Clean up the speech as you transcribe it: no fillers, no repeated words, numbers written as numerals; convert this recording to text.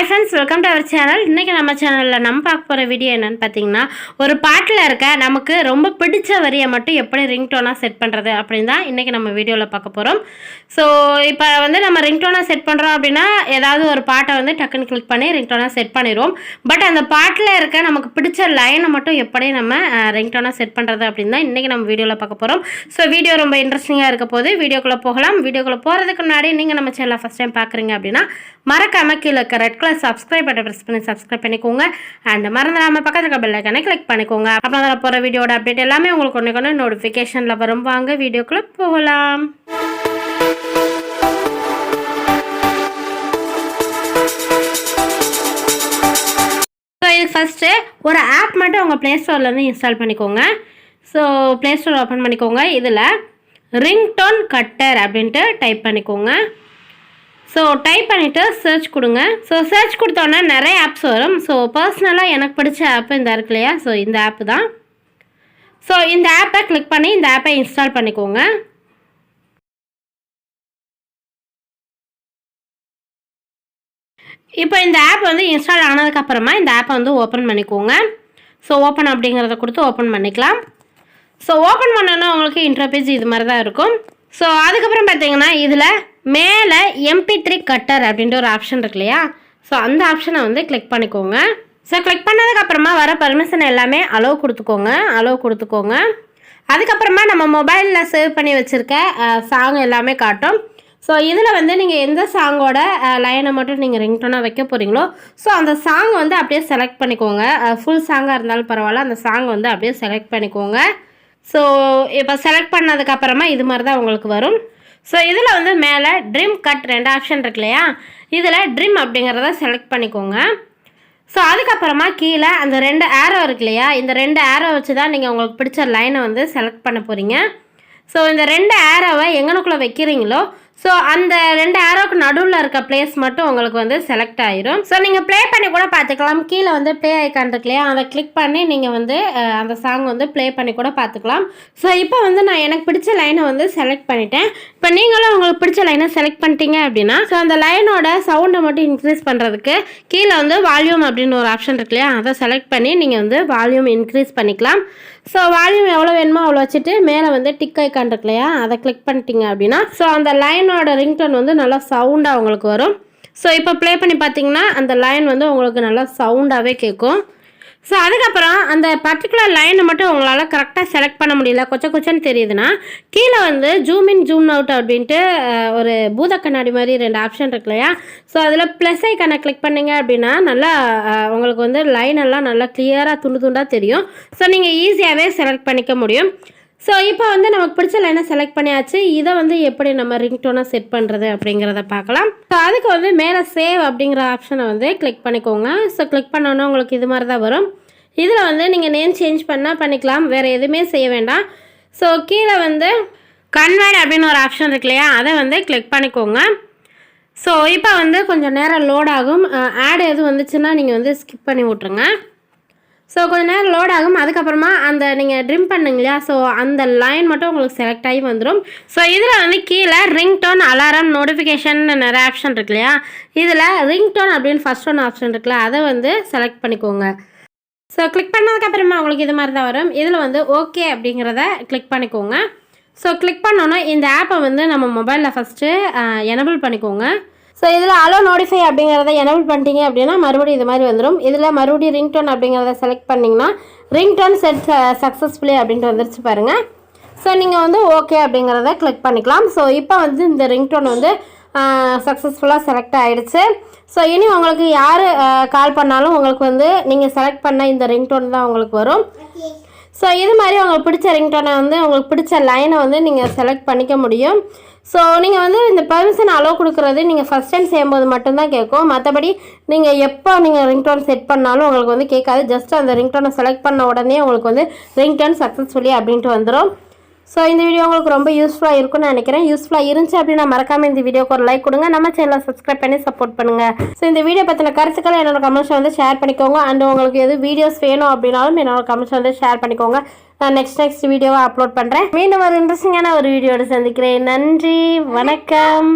Hi friends, welcome to our channel. இன்னைக்கு நம்ம சேனல்ல நம்ம பார்க்க போற வீடியோ என்னன்னு பாத்தீங்கன்னா ஒரு பாட்டுல இருக்க நமக்கு ரொம்ப பிடிச்ச வரியை மட்டும் எப்படி ரிங்டோனா செட் பண்றது அப்படினு தான் இன்னைக்கு நம்ம வீடியோல பார்க்க போறோம். சோ இப்போ நம்ம ரிங்டோனா செட் பண்றோம் அப்படினா ஏதாவது ஒரு பாட்டை டக்குன்னு கிளிக் பண்ணி ரிங்டோனா செட் பண்ணிரோம். பட் அந்த பாட்டுல இருக்க நமக்கு பிடிச்ச லைனை மட்டும் எப்படி நம்ம ரிங்டோனா செட் பண்றது அப்படினு தான் இன்னைக்கு நம்ம வீடியோல பார்க்க போறோம். சோ வீடியோ ரொம்ப இன்ட்ரஸ்டிங்கா இருக்க போகுது. வீடியோக்குள்ள போகலாம். வீடியோக்குள்ள போறதுக்கு முன்னாடி நீங்க நம்ம சேனலை ஃபர்ஸ்ட் டைம் பார்க்கறீங்க அப்படினா மறக்காம கீழ இருக்க red colour subscribe button press பண்ணி சப்ஸ்கிரைப் பண்ணிக்கோங்க. அண்ட் மறந்துடாம பக்கத்துல இருக்க பெல் ஐகானை கிளிக் பண்ணிக்கோங்க. அப்பதான் நான் போற வீடியோட அப்டேட் எல்லாமே உங்களுக்கு ஒண்ணே நோட்டிஃபிகேஷன்ல வரும். வாங்க வீடியோக்குள்ள போகலாம். ஃபர்ஸ்ட் ஒரு ஆப் மட்டும் உங்க பிளே ஸ்டோர்ல இருந்து இன்ஸ்டால் பண்ணிக்கோங்க. ஸோ பிளே ஸ்டோர் ஓப்பன் பண்ணிக்கோங்க. இதில் ரிங்டோன் கட்டர் அப்படின்ட்டு டைப் பண்ணிக்கோங்க. ஸோ டைப் பண்ணிவிட்டு சர்ச் கொடுங்க. ஸோ சர்ச் கொடுத்தோன்னே நிறைய ஆப்ஸ் வரும். ஸோ பர்சனலாக எனக்கு பிடிச்ச ஆப்பு இந்த இருக்கு இல்லையா, ஸோ இந்த ஆப்பு தான். ஸோ இந்த ஆப்பை கிளிக் பண்ணி இந்த ஆப்பை இன்ஸ்டால் பண்ணிக்கோங்க. இப்போ இந்த ஆப் இன்ஸ்டால் ஆனதுக்கப்புறமா இந்த ஆப்பை ஓப்பன் பண்ணிக்கோங்க. ஸோ ஓப்பன் அப்படிங்கிறத கொடுத்து ஓப்பன் பண்ணிக்கலாம். ஸோ ஓப்பன் பண்ணோன்னா உங்களுக்கு இன்டர்பேஜ் இது மாதிரி தான் இருக்கும். ஸோ அதுக்கப்புறம் பார்த்தீங்கன்னா இதில் மேலே MP3 கட்டர் அப்படின்ற ஒரு ஆப்ஷன் இருக்கு இல்லையா, ஸோ அந்த ஆப்ஷனை கிளிக் பண்ணிக்கோங்க. ஸோ கிளிக் பண்ணதுக்கப்புறமா வர பர்மிஷன் எல்லாமே அலோவ் கொடுத்துக்கோங்க. அதுக்கப்புறமா நம்ம மொபைலில் சேவ் பண்ணி வச்சுருக்க சாங் எல்லாமே காட்டும். ஸோ இதில் நீங்கள் எந்த சாங்கோட லைனை மட்டும் நீங்கள் ரிங்டோனாக வைக்க போகிறீங்களோ ஸோ அந்த சாங் அப்படியே செலக்ட் பண்ணிக்கோங்க. ஃபுல் சாங்காக இருந்தாலும் பரவாயில்ல, அந்த சாங் அப்படியே செலக்ட் பண்ணிக்கோங்க. ஸோ இப்போ செலக்ட் பண்ணதுக்கப்புறமா இது மாதிரி தான் உங்களுக்கு வரும். ஸோ இதில் மேலே ட்ரிம் கட் 2 ஆப்ஷன் இருக்கு இல்லையா, இதில் ட்ரிம் அப்படிங்கிறத செலக்ட் பண்ணிக்கோங்க. ஸோ அதுக்கப்புறமா கீழே அந்த 2 ஆரோ இருக்கு இல்லையா, இந்த 2 ஆரோ வச்சு தான் நீங்கள் உங்களுக்கு பிடிச்ச லைனை செலக்ட் பண்ண போகிறீங்க. ஸோ இந்த 2 ஆரோவை எங்கனக்குள்ளே வைக்கிறீங்களோ ஸோ அந்த 2 ஆரோக்கு நடுவில் இருக்க பிளேஸ் மட்டும் உங்களுக்கு செலக்ட் ஆயிரும். ஸோ நீங்கள் ப்ளே பண்ணி கூட பார்த்துக்கலாம். கீழே ப்ளே ஐக்கான் இருக்கு இல்லையா, அதை கிளிக் பண்ணி நீங்கள் அந்த சாங் ப்ளே பண்ணி கூட பார்த்துக்கலாம். ஸோ இப்போ நான் எனக்கு பிடிச்ச லைனை செலக்ட் பண்ணிட்டேன். இப்போ நீங்களும் உங்களுக்கு பிடிச்ச லைனை செலக்ட் பண்ணிட்டீங்க அப்படின்னா ஸோ அந்த லைனோட சவுண்டை மட்டும் இன்க்ரீஸ் பண்ணுறதுக்கு கீழே வால்யூம் அப்படின்னு ஒரு ஆப்ஷன் இருக்கு இல்லையா, அதை செலக்ட் பண்ணி நீங்கள் வால்யூம் இன்க்ரீஸ் பண்ணிக்கலாம். ஸோ வால்யூம் எவ்வளோ வேணுமோ அவ்வளோ வச்சுட்டு மேலே டிக் ஐக்கான் இருக்கு இல்லையா, அதை கிளிக் பண்ணிட்டீங்க அப்படின்னா ஸோ அந்த லைனோட ரிங்டோன் நல்லா சவுண்டாக உங்களுக்கு வரும். ஸோ இப்போ ப்ளே பண்ணி பார்த்தீங்கன்னா அந்த லைன் உங்களுக்கு நல்லா சவுண்டாகவே கேட்கும். ஸோ அதுக்கப்புறம் அந்த பர்டிகுலர் லைனை மட்டும் உங்களால் கரெக்டாக செலக்ட் பண்ண முடியல, கொச்சன்னு தெரியுதுன்னா கீழே ஜூம் இன் ஜூம் அவுட் அப்படின்ட்டு ஒரு பூத கண்ணாடி மாதிரி 2 ஆப்ஷன் இருக்கு இல்லையா, ஸோ அதில் ப்ளஸ் ஐக்கானை கிளிக் பண்ணிங்க அப்படின்னா நல்லா உங்களுக்கு லைன் எல்லாம் நல்லா கிளியராக துண்டாக தெரியும். ஸோ நீங்கள் ஈஸியாகவே செலக்ட் பண்ணிக்க முடியும். ஸோ இப்போ நமக்கு பிடிச்ச லைனை செலக்ட் பண்ணியாச்சு. இதை எப்படி நம்ம ரிங்டோனாக செட் பண்ணுறது அப்படிங்கிறத பார்க்கலாம். ஸோ அதுக்கு மேலே சேவ் அப்படிங்கிற ஆப்ஷனை கிளிக் பண்ணிக்கோங்க. ஸோ கிளிக் பண்ணோன்னா உங்களுக்கு இது மாதிரி தான் வரும். இதில் நீங்கள் நேம் சேஞ்ச் பண்ணால் பண்ணிக்கலாம், வேறு எதுவுமே செய்ய வேண்டாம். ஸோ கீழே கன்வெர்ட் அப்படின்னு ஒரு ஆப்ஷன் இருக்கு இல்லையா, அதை கிளிக் பண்ணிக்கோங்க. ஸோ இப்போ கொஞ்சம் நேரம் லோட் ஆகும். ஆட் எதுவும் வந்துச்சுன்னா நீங்கள் ஸ்கிப் பண்ணி விட்ருங்க. ஸோ கொஞ்சம் நேரம் லோட் ஆகும். அதுக்கப்புறமா அந்த நீங்கள் ட்ரிம் பண்ணுங்க இல்லையா, ஸோ அந்த லைன் மட்டும் உங்களுக்கு செலக்ட் ஆகி வந்துடும். ஸோ இதில் கீழே ரிங்டோன் அலாரம் நோட்டிஃபிகேஷன் நிறைய ஆப்ஷன் இருக்கு இல்லையா, இதில் ரிங்டோன் அப்படின்னு ஃபர்ஸ்ட் ஒன் ஆப்ஷன் இருக்குல்ல, அதை செலக்ட் பண்ணிக்கோங்க. ஸோ கிளிக் பண்ணதுக்கப்புறமா உங்களுக்கு இது மாதிரி தான் வரும். இதில் ஓகே அப்படிங்கிறத கிளிக் பண்ணிக்கோங்க. ஸோ கிளிக் பண்ணோன்னா இந்த ஆப்பை நம்ம மொபைலில் ஃபஸ்ட்டு எனபிள் பண்ணிக்கோங்க. ஸோ இதில் அலோ நோட்டிஃபை அப்படிங்கிறத எனபிள் பண்ணிட்டீங்க அப்படின்னா மறுபடியும் இது மாதிரி வந்துடும். இதில் மறுபடியும் ரிங்டோன் அப்படிங்கிறத செலக்ட் பண்ணிங்கன்னா ரிங்டோன் செட் சக்ஸஸ்ஃபுல்லி அப்படின்ட்டு வந்துருச்சு பாருங்கள். ஸோ நீங்கள் ஓகே அப்படிங்கிறத கிளிக் பண்ணிக்கலாம். ஸோ இப்போ இந்த ரிங்டோன் சக்ஸஸ்ஃபுல்லாக செலக்ட் ஆகிடுச்சு. ஸோ இனி உங்களுக்கு யார் கால் பண்ணாலும் உங்களுக்கு நீங்கள் செலக்ட் பண்ண இந்த ரிங்டோன் தான் உங்களுக்கு வரும். ஸோ இது மாதிரி உங்களுக்கு பிடிச்ச ரிங்டோனை உங்களுக்கு பிடிச்ச லைனை நீங்கள் செலக்ட் பண்ணிக்க முடியும். ஸோ நீங்கள் இந்த பர்மிஷன் அலோவ் கொடுக்குறது நீங்கள் ஃபஸ்ட் டைம் செய்யும்போது மட்டும்தான் கேட்கும். மற்றபடி நீங்கள் எப்போ நீங்கள் ரிங்டோன் செட் பண்ணாலும் உங்களுக்கு கேட்காது. ஜஸ்ட் அந்த ரிங்டோனை செலக்ட் பண்ண உடனே உங்களுக்கு ரிங்டோன் சக்ஸஸ்ஃபுல்லி அப்படின்ட்டு வந்துடும். ஸோ இந்த வீடியோ உங்களுக்கு ரொம்ப யூஸ்ஃபுல்லாக இருக்கும்னு நினைக்கிறேன். யூஸ்ஃபுல்லாக இருந்துச்சு அப்படின்னா மறக்காமல் இந்த வீடியோக்கு ஒரு லைக் கொடுங்க. நம்ம சேனலை சப்ஸ்கிரைப் பண்ணி சப்போர்ட் பண்ணுங்கள். ஸோ இந்த வீடியோ பற்றின கருத்துக்களை என்னோட கமெண்ட்ஸ் ஷேர் பண்ணிக்கோங்க. அண்ட் உங்களுக்கு எது வீடியோஸ் வேணும் அப்படின்னாலும் என்னோட கமெண்ட்ஸ் ஷேர் பண்ணிக்கோங்க. நான் நெக்ஸ்ட் வீடியோவை அப்லோட் பண்ணுறேன். மீண்டும் ஒரு இன்ட்ரெஸ்டிங்கான ஒரு வீடியோட சந்திக்கிறேன். நன்றி, வணக்கம்.